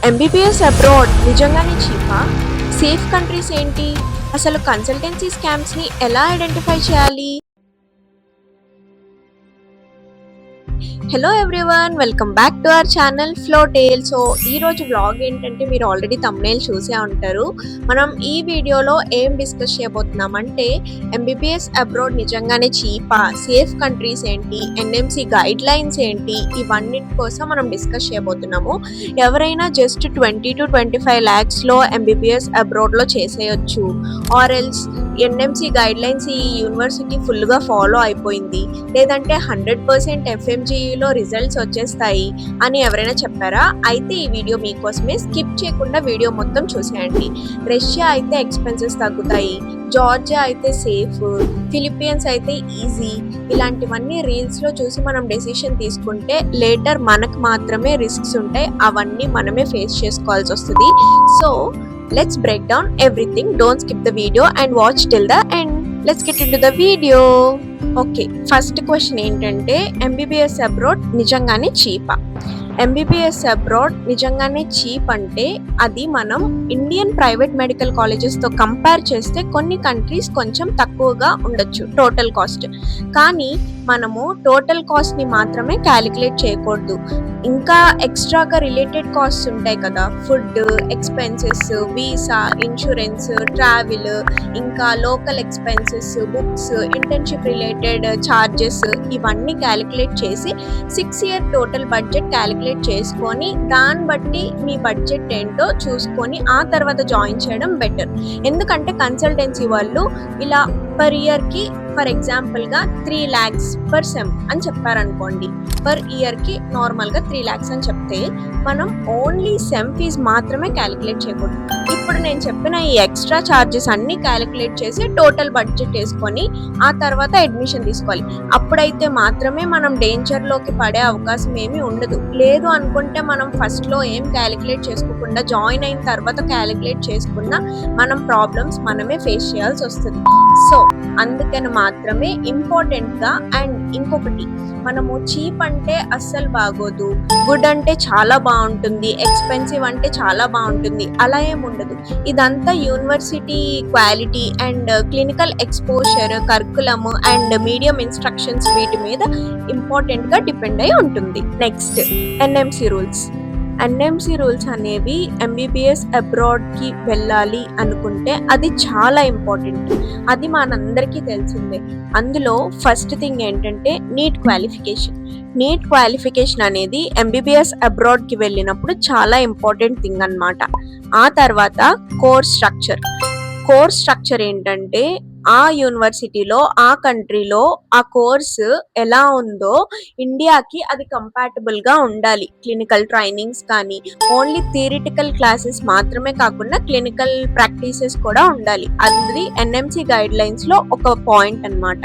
MBBS abroad నిజంగానే చీపా? Safe countries ఏంటి? అసలు కన్సల్టెన్సీ స్కామ్స్ని ఎలా ఐడెంటిఫై చేయాలి? Hello everyone, welcome back to our channel Flow Tale. So ఈరోజు వ్లాగ్ ఏంటంటే, మీరు ఆల్రెడీ థంబ్నెయిల్ చూసే ఉంటారు. మనం ఈ వీడియోలో ఏం డిస్కస్ చేయబోతున్నామంటే, ఎంబీబీఎస్ అబ్రాడ్ నిజంగానే చీపా, సేఫ్ కంట్రీస్ ఏంటి, ఎన్ఎంసీ గైడ్ లైన్స్ ఏంటి, ఇవన్నిటి కోసం మనం డిస్కస్ చేయబోతున్నాము. ఎవరైనా జస్ట్ 20 to 25 lakhsలో ఎంబీబీఎస్ అబ్రాడ్లో చేసేయచ్చు, or else NMC guide lines ఈ యూనివర్సిటీ ఫుల్గా ఫాలో అయిపోయింది, లేదంటే 100% ఎఫ్ఎంజీఈలో రిజల్ట్స్ వచ్చేస్తాయి అని ఎవరైనా చెప్పారా? అయితే ఈ వీడియో మీకోసమే. స్కిప్ చేయకుండా వీడియో మొత్తం చూసేయండి. రష్యా అయితే ఎక్స్పెన్సెస్ తగ్గుతాయి, జార్జియా అయితే సేఫ్, ఫిలిపియన్స్ అయితే ఈజీ, ఇలాంటివన్నీ రీల్స్లో చూసి మనం డెసిషన్ తీసుకుంటే లేటర్ మనకు మాత్రమే రిస్క్స్ ఉంటాయి, అవన్నీ మనమే ఫేస్ చేసుకోవాల్సి వస్తుంది. So let's break down everything. Don't skip the video and watch till the end. Let's get into the video. Okay, first question ఏంటంటే, ఎంబీబీఎస్ అబ్రాడ్ నిజంగానే చీపా? ఎంబీబీఎస్ అబ్రాడ్ నిజంగానే చీప్ అంటే, అది మనం ఇండియన్ ప్రైవేట్ మెడికల్ కాలేజెస్తో కంపేర్ చేస్తే కొన్ని countries కొంచెం తక్కువగా ఉండొచ్చు టోటల్ కాస్ట్. కానీ మనము టోటల్ కాస్ట్ని మాత్రమే క్యాలిక్యులేట్ చేయకూడదు, ఇంకా ఎక్స్ట్రాగా రిలేటెడ్ కాస్ట్స్ ఉంటాయి కదా, food expenses, visa, insurance, travel, ఇంకా local expenses, books, internship related charges, ఇవన్నీ క్యాలిక్యులేట్ చేసి 6 year టోటల్ బడ్జెట్ క్యాలిక్యులేట్ చేసుకొని దాన్ని బట్టి మీ బడ్జెట్ ఏంటో చూసుకొని ఆ తర్వాత జాయిన్ చేయడం బెటర్. ఎందుకంటే కన్సల్టెన్సీ వాళ్ళు ఇలా పర్ ఇయర్కి ఫర్ ఎగ్జాంపుల్గా 3 lakhs పర్ సెమ్ అని చెప్పారనుకోండి, పర్ ఇయర్కి నార్మల్గా 3 lakhs అని చెప్తే మనం ఓన్లీ సెమ్ ఫీజ్ మాత్రమే క్యాలిక్యులేట్ చేయకూడదు. ఇప్పుడు నేను చెప్పిన ఈ ఎక్స్ట్రా ఛార్జెస్ అన్నీ క్యాలిక్యులేట్ చేసి టోటల్ బడ్జెట్ వేసుకొని ఆ తర్వాత అడ్మిషన్ తీసుకోవాలి. అప్పుడైతే మాత్రమే మనం డేంజర్లోకి పడే అవకాశం ఏమీ ఉండదు. లేదు అనుకుంటే మనం ఫస్ట్లో ఏం క్యాలిక్యులేట్ చేసుకోకుండా జాయిన్ అయిన తర్వాత క్యాలిక్యులేట్ చేసుకున్నా మనం ప్రాబ్లమ్స్ మనమే ఫేస్ చేయాల్సి వస్తుంది. సో అందుకని మాత్రమే ఇంపార్టెంట్గా. అండ్ ఇంకొకటి, మనము చీప్ అంటే అస్సలు బాగోదు, గుడ్ అంటే చాలా బాగుంటుంది, ఎక్స్పెన్సివ్ అంటే చాలా బాగుంటుంది, అలా ఏం ఉండదు. ఇదంతా university quality and clinical exposure, curriculum and medium instructions, వీటి మీద ఇంపార్టెంట్గా డిపెండ్ అయి ఉంటుంది. Next, NMC rules. NMC rules అనేవి ఎంబీబీఎస్ అబ్రాడ్కి వెళ్ళాలి అనుకుంటే అది చాలా ఇంపార్టెంట్, అది మనందరికీ తెలిసిందే. అందులో ఫస్ట్ థింగ్ ఏంటంటే నీట్ క్వాలిఫికేషన్. నీట్ క్వాలిఫికేషన్ అనేది ఎంబీబీఎస్ అబ్రాడ్కి వెళ్ళినప్పుడు చాలా ఇంపార్టెంట్ థింగ్ అన్నమాట. ఆ తర్వాత కోర్స్ స్ట్రక్చర్. కోర్స్ స్ట్రక్చర్ ఏంటంటే, ఆ యూనివర్సిటీలో ఆ కంట్రీలో ఆ కోర్సు ఎలా ఉందో ఇండియాకి అది కంపాటబుల్గా ఉండాలి. క్లినికల్ ట్రైనింగ్స్ కానీ, ఓన్లీ థియరిటికల్ క్లాసెస్ మాత్రమే కాకుండా క్లినికల్ ప్రాక్టీసెస్ కూడా ఉండాలి. అది ఎన్ఎంసీ గైడ్ లైన్స్లో ఒక పాయింట్ అన్నమాట.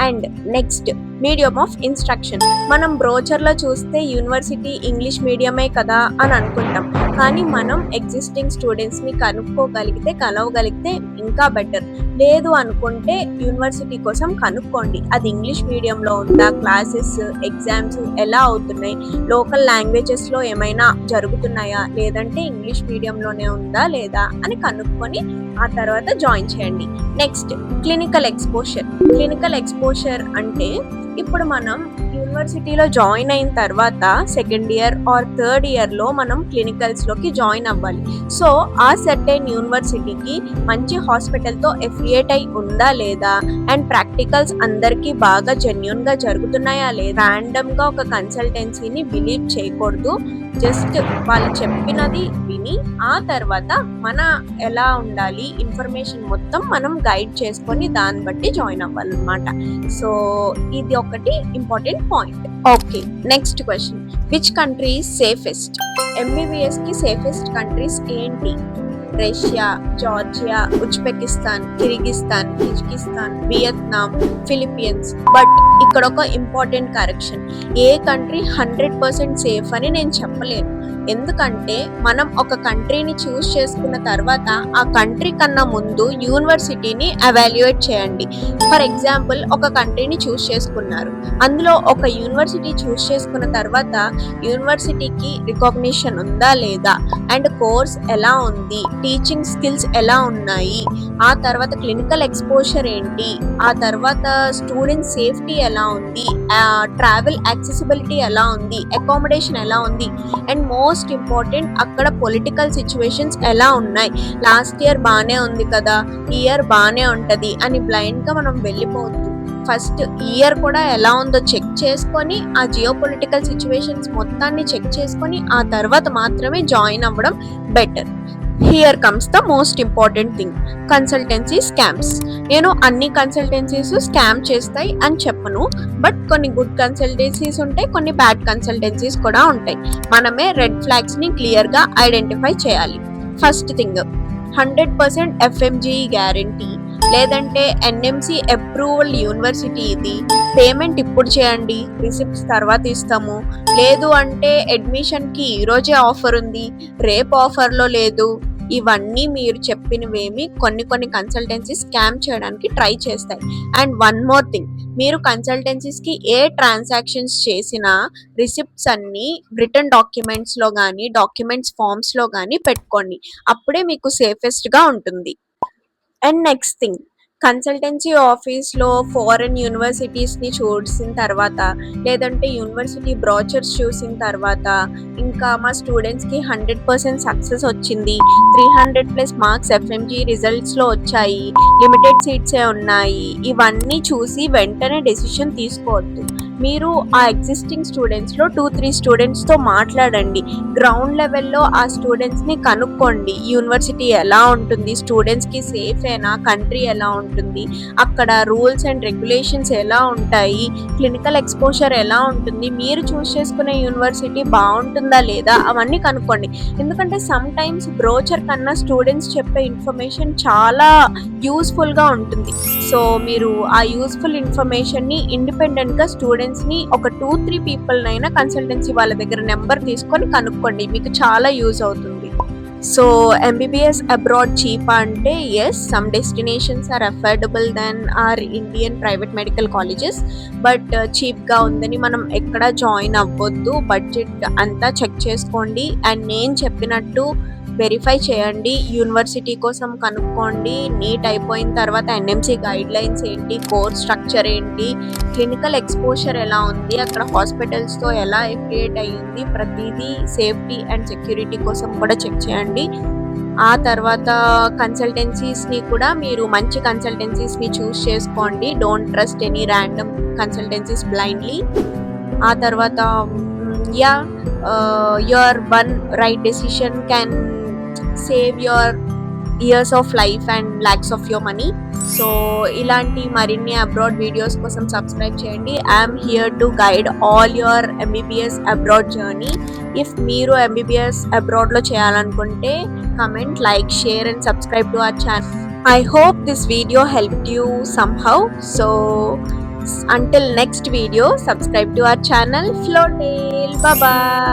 And next, medium of instruction. మనం బ్రోచర్లో చూస్తే యూనివర్సిటీ ఇంగ్లీష్ మీడియమే కదా అని అనుకుంటాం, కానీ మనం ఎగ్జిస్టింగ్ స్టూడెంట్స్ని కలవగలిగితే ఇంకా బెటర్. లేదు అనుకుంటే యూనివర్సిటీ కోసం కనుక్కోండి, అది ఇంగ్లీష్ మీడియంలో ఉందా, క్లాసెస్ ఎగ్జామ్స్ ఎలా అవుతున్నాయి, లోకల్ లాంగ్వేజెస్లో ఏమైనా జరుగుతున్నాయా, లేదంటే ఇంగ్లీష్ మీడియంలోనే ఉందా లేదా అని కనుక్కొని ఆ తర్వాత జాయిన్ చేయండి. Next, clinical exposure. Clinical exposure అంటే, ఇప్పుడు మనం యూనివర్సిటీలో జాయిన్ అయిన తర్వాత సెకండ్ ఇయర్ ఆర్ థర్డ్ ఇయర్లో మనం క్లినికల్స్లోకి జాయిన్ అవ్వాలి. సో ఆ సర్టెన్ యూనివర్సిటీకి మంచి హాస్పిటల్తో ఎఫిలియేట్ అయి ఉందా లేదా, అండ్ ప్రాక్టికల్స్ అందరికీ బాగా జెన్యూన్గా జరుగుతున్నాయా లేదా. ర్యాండమ్గా ఒక కన్సల్టెన్సీని బిలీవ్ చేయకూడదు. జస్ట్ వాళ్ళు చెప్పినది విని ఆ తర్వాత మన ఎలా ఉండాలి ఇన్ఫర్మేషన్ మొత్తం మనం గైడ్ చేసుకొని దాన్ని బట్టి జాయిన్ అవ్వాలన్నమాట. సో ఇది ఒకటి important point. Okay, next question, which country is safest? ఎంబీబీఎస్కి సేఫెస్ట్ కంట్రీస్ ఏంటి? Russia, Georgia, Uzbekistan, Kyrgyzstan, Kyrgyzstan, Vietnam, Philippines. But ఇక్కడ ఒక ఇంపార్టెంట్ కరెక్షన్, ఏ కంట్రీ 100% సేఫ్ అని నేను చెప్పలేను. ఎందుకంటే మనం ఒక కంట్రీని చూస్ చేసుకున్న తర్వాత ఆ కంట్రీ కన్నా ముందు యూనివర్సిటీని ఎవాల్యుయేట్ చేయండి. ఫర్ ఎగ్జాంపుల్ ఒక కంట్రీని చూస్ చేసుకున్నారు, అందులో ఒక యూనివర్సిటీ చూస్ చేసుకున్న తర్వాత యూనివర్సిటీకి రికగ్నిషన్ ఉందా లేదా, అండ్ కోర్స్ ఎలా ఉంది, టీచింగ్ స్కిల్స్ ఎలా ఉన్నాయి, ఆ తర్వాత క్లినికల్ ఎక్స్పోజర్ ఏంటి, ఆ తర్వాత స్టూడెంట్ సేఫ్టీ ఎలా ఉంది, ట్రావెల్ యాక్సెసిబిలిటీ ఎలా ఉంది, అకామిడేషన్ ఎలా ఉంది, అండ్ మోస్ట్ ఇంపార్టెంట్ అక్కడ పొలిటికల్ సిచ్యువేషన్స్ ఎలా ఉన్నాయి. లాస్ట్ ఇయర్ బాగానే ఉంది కదా, ఈ ఇయర్ బాగానే ఉంటుంది అని బ్లైండ్గా మనం వెళ్ళిపోవద్దు. ఫస్ట్ ఇయర్ కూడా ఎలా ఉందో చెక్ చేసుకొని ఆ జియో పొలిటికల్ సిచ్యువేషన్స్ మొత్తాన్ని చెక్ చేసుకొని ఆ తర్వాత మాత్రమే జాయిన్ అవ్వడం better. Here comes the most important thing, consultancy scams. నేను అన్ని కన్సల్టెన్సీస్ స్కామ్ చేస్తాయి అని చెప్పను, బట్ కొన్ని గుడ్ కన్సల్టెన్సీస్ ఉంటాయి, కొన్ని బ్యాడ్ కన్సల్టెన్సీస్ కూడా ఉంటాయి. మనమే రెడ్ ఫ్లాగ్స్ని క్లియర్గా ఐడెంటిఫై చేయాలి. ఫస్ట్ థింగ్, 100% FMGE గ్యారంటీ, లేదంటే NMC అప్రూవల్ యూనివర్సిటీ ఇది, పేమెంట్ ఇప్పుడు చేయండి రిసిప్ట్స్ తర్వాత ఇస్తాము, లేదు అంటే అడ్మిషన్కి ఈరోజే ఆఫర్ ఉంది రేపు ఆఫర్లో లేదు. ఇవన్నీ మీరు చెప్పినవేమి కొన్ని కన్సల్టెన్సీ స్కామ్ చేయడానికి ట్రై చేస్తాయి. అండ్ వన్ మోర్ థింగ్, మీరు కన్సల్టెన్సీస్కి ఏ ట్రాన్సాక్షన్స్ చేసినా రిసిప్ట్స్ అన్నీ రిటర్న్ డాక్యుమెంట్స్లో కానీ డాక్యుమెంట్స్ ఫామ్స్లో కానీ పెట్టుకోండి, అప్పుడే మీకు సేఫెస్ట్గా ఉంటుంది. అండ్ నెక్స్ట్ థింగ్, కన్సల్టెన్సీ ఆఫీస్లో ఫారెన్ యూనివర్సిటీస్ని చూసిన తర్వాత, లేదంటే యూనివర్సిటీ బ్రోచర్స్ చూసిన తర్వాత, ఇంకా మా స్టూడెంట్స్కి 100% సక్సెస్ వచ్చింది, 300+ మార్క్స్ FMG రిజల్ట్స్లో వచ్చాయి, లిమిటెడ్ సీట్సే ఉన్నాయి, ఇవన్నీ చూసి వెంటనే డెసిషన్ తీసుకోవద్దు. మీరు ఆ ఎగ్జిస్టింగ్ స్టూడెంట్స్లో 2-3 స్టూడెంట్స్తో మాట్లాడండి, గ్రౌండ్ లెవెల్లో ఆ స్టూడెంట్స్ని కనుక్కోండి. యూనివర్సిటీ ఎలా ఉంటుంది, స్టూడెంట్స్కి సేఫేనా, కంట్రీ ఎలా ఉంటుంది, అక్కడ రూల్స్ అండ్ రెగ్యులేషన్స్ ఎలా ఉంటాయి, క్లినికల్ ఎక్స్పోజర్ ఎలా ఉంటుంది, మీరు చూస్ చేసుకునే యూనివర్సిటీ బాగుంటుందా లేదా, అవన్నీ కనుక్కోండి. ఎందుకంటే సమ్ టైమ్స్ బ్రోచర్ కన్నా స్టూడెంట్స్ చెప్పే ఇన్ఫర్మేషన్ చాలా యూస్ఫుల్గా ఉంటుంది. సో మీరు ఆ యూస్ఫుల్ ఇన్ఫర్మేషన్ని ఇండిపెండెంట్గా స్టూడెంట్స్ని ఒక 2-3 పీపుల్నైనా కన్సల్టెన్సీ వాళ్ళ దగ్గర నెంబర్ తీసుకొని కనుక్కోండి, మీకు చాలా యూజ్ అవుతుంది. సో MBBS అబ్రాడ్ చీప్ అంటే yes, some destinations are affordable than are Indian private medical colleges, but చీప్గా ఉందని మనం ఎక్కడ జాయిన్ అవ్వద్దు. బడ్జెట్ అంతా చెక్ చేసుకోండి అండ్ నేను చెప్పినట్టు వెరిఫై చేయండి, యూనివర్సిటీ కోసం కనుక్కోండి. నీట్ అయిపోయిన తర్వాత NMC గైడ్ లైన్స్ ఏంటి, కోర్స్ స్ట్రక్చర్ ఏంటి, క్లినికల్ ఎక్స్పోజర్ ఎలా ఉంది, అక్కడ హాస్పిటల్స్తో ఎలా ఎఫిలియేట్ అయ్యింది, ప్రతిదీ సేఫ్టీ అండ్ సెక్యూరిటీ కోసం కూడా చెక్ చేయండి. ఆ తర్వాత కన్సల్టెన్సీస్ని కూడా మీరు మంచి కన్సల్టెన్సీస్ని చూస్ చేసుకోండి, don't trust any random consultancies blindly. ఆ తర్వాత your one right decision can save your years of life and lakhs of your money. So ఇలాంటి మరిన్ని అబ్రాడ్ వీడియోస్ కోసం సబ్స్క్రైబ్ చేయండి. I'm here to guide all your MBBS abroad journey. If మీరు MBBS అబ్రాడ్లో చేయాలనుకుంటే comment, like, share and subscribe to our channel. I hope this video helped you somehow. So until next video, subscribe to our channel Flow Tale. Bye bye.